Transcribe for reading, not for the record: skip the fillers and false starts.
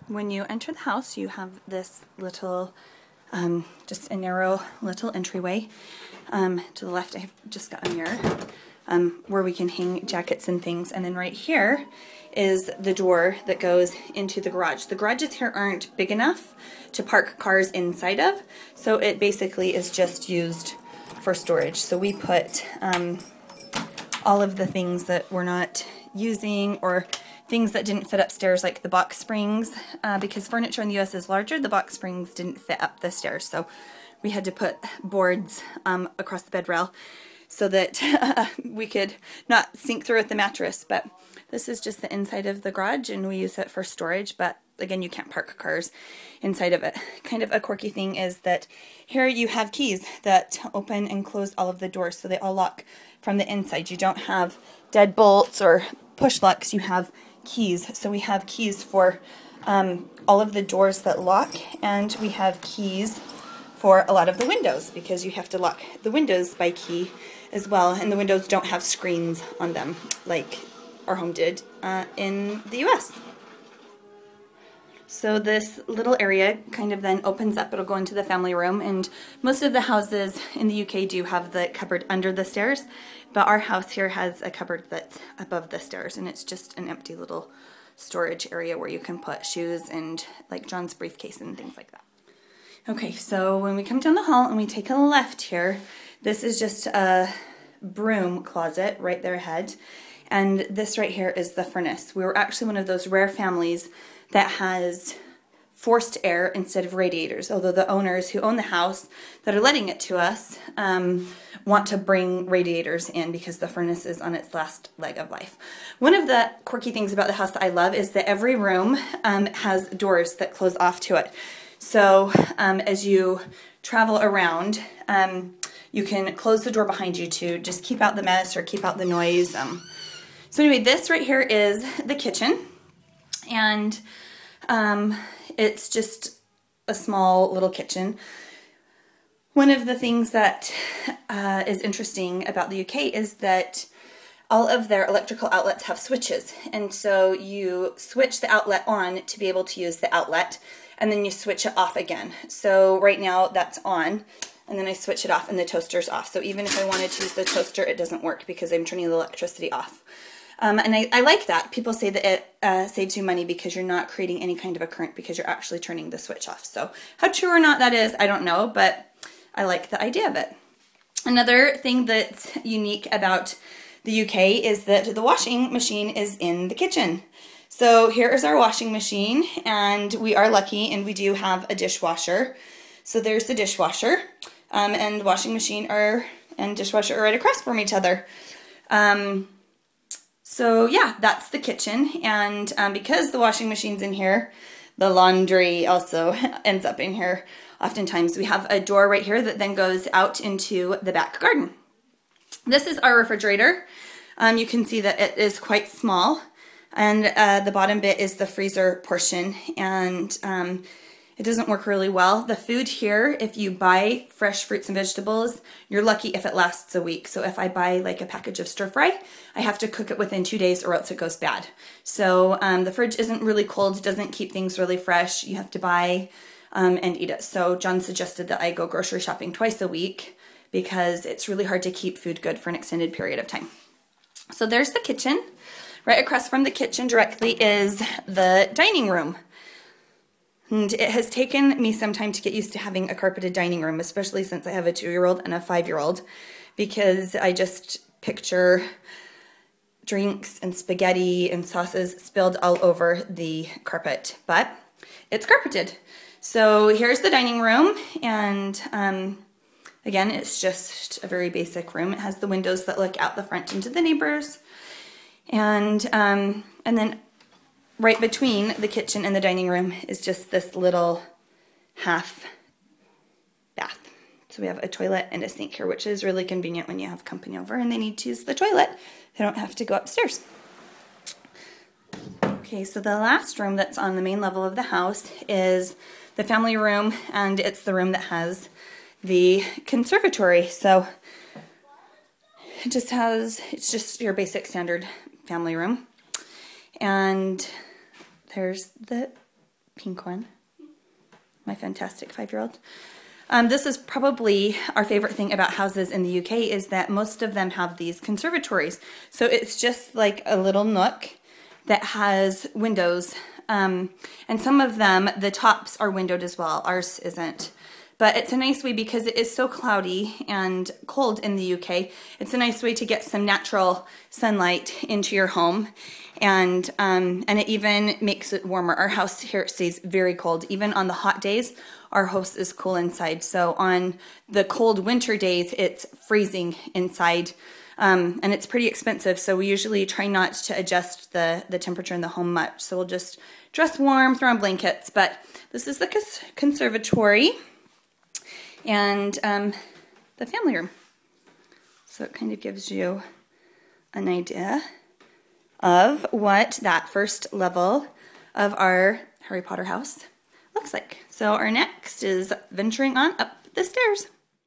when you enter the house, you have this little, just a narrow little entryway. To the left, I've just got a mirror where we can hang jackets and things. And then right here is the door that goes into the garage. The garages here aren't big enough to park cars inside of, so it basically is just used for storage. So we put all of the things that we're not using or things that didn't fit upstairs, like the box springs, because furniture in the US is larger, the box springs didn't fit up the stairs. So we had to put boards across the bed rail so that we could not sink through with the mattress. But this is just the inside of the garage, and we use it for storage. But again, you can't park cars inside of it. Kind of a quirky thing is that here you have keys that open and close all of the doors, so they all lock from the inside. You don't have deadbolts or push locks, you have keys. So we have keys for all of the doors that lock, and we have keys for a lot of the windows, because you have to lock the windows by key as well, and the windows don't have screens on them like our home did in the US. So this little area kind of then opens up. It'll go into the family room, and most of the houses in the UK do have the cupboard under the stairs, but our house here has a cupboard that's above the stairs, and it's just an empty little storage area where you can put shoes and like John's briefcase and things like that. Okay, so when we come down the hall and we take a left here, this is just a broom closet right there ahead, and this right here is the furnace. We were actually one of those rare families that has forced air instead of radiators, although the owners who own the house that are letting it to us want to bring radiators in because the furnace is on its last leg of life. One of the quirky things about the house that I love is that every room has doors that close off to it. So as you travel around, you can close the door behind you to just keep out the mess or keep out the noise. So anyway, this right here is the kitchen, and it's just a small little kitchen. One of the things that is interesting about the UK is that all of their electrical outlets have switches, and so you switch the outlet on to be able to use the outlet, and then you switch it off again. So right now that's on, and then I switch it off and the toaster's off. So even if I wanted to use the toaster, it doesn't work because I'm turning the electricity off. And I like that. People say that it saves you money because you're not creating any kind of a current because you're actually turning the switch off. So how true or not that is, I don't know, but I like the idea of it. Another thing that's unique about the UK is that the washing machine is in the kitchen. So here is our washing machine, and we are lucky and we do have a dishwasher. So there's the dishwasher, and washing machine and dishwasher are right across from each other. So yeah, that's the kitchen, and because the washing machine's in here, the laundry also ends up in here. Oftentimes we have a door right here that then goes out into the back garden. This is our refrigerator. You can see that it is quite small, and the bottom bit is the freezer portion, and it doesn't work really well. The food here, if you buy fresh fruits and vegetables, you're lucky if it lasts a week. So if I buy like a package of stir fry, I have to cook it within 2 days or else it goes bad. So the fridge isn't really cold, doesn't keep things really fresh. You have to buy and eat it. So John suggested that I go grocery shopping twice a week because it's really hard to keep food good for an extended period of time. So there's the kitchen. Right across from the kitchen directly is the dining room. And it has taken me some time to get used to having a carpeted dining room, especially since I have a 2-year-old and a 5-year-old, because I just picture drinks and spaghetti and sauces spilled all over the carpet, but it's carpeted. So here's the dining room, and again, it's just a very basic room. It has the windows that look out the front into the neighbors, and then right between the kitchen and the dining room is just this little half bath. So we have a toilet and a sink here, which is really convenient when you have company over and they need to use the toilet. They don't have to go upstairs. Okay, so the last room that's on the main level of the house is the family room, and it's the room that has the conservatory. So it's just your basic standard family room. And there's the pink one. My fantastic 5-year-old. This is probably our favorite thing about houses in the UK is that most of them have these conservatories. So it's just like a little nook that has windows. And some of them, the tops are windowed as well. Ours isn't. But it's a nice way because it is so cloudy and cold in the UK. It's a nice way to get some natural sunlight into your home. And it even makes it warmer. Our house here stays very cold. Even on the hot days, our house is cool inside. So on the cold winter days, it's freezing inside. And it's pretty expensive. So we usually try not to adjust the temperature in the home much. So we'll just dress warm, throw on blankets. But this is the conservatory. And the family room. So it kind of gives you an idea of what that first level of our Harry Potter house looks like. So our next is venturing on up the stairs.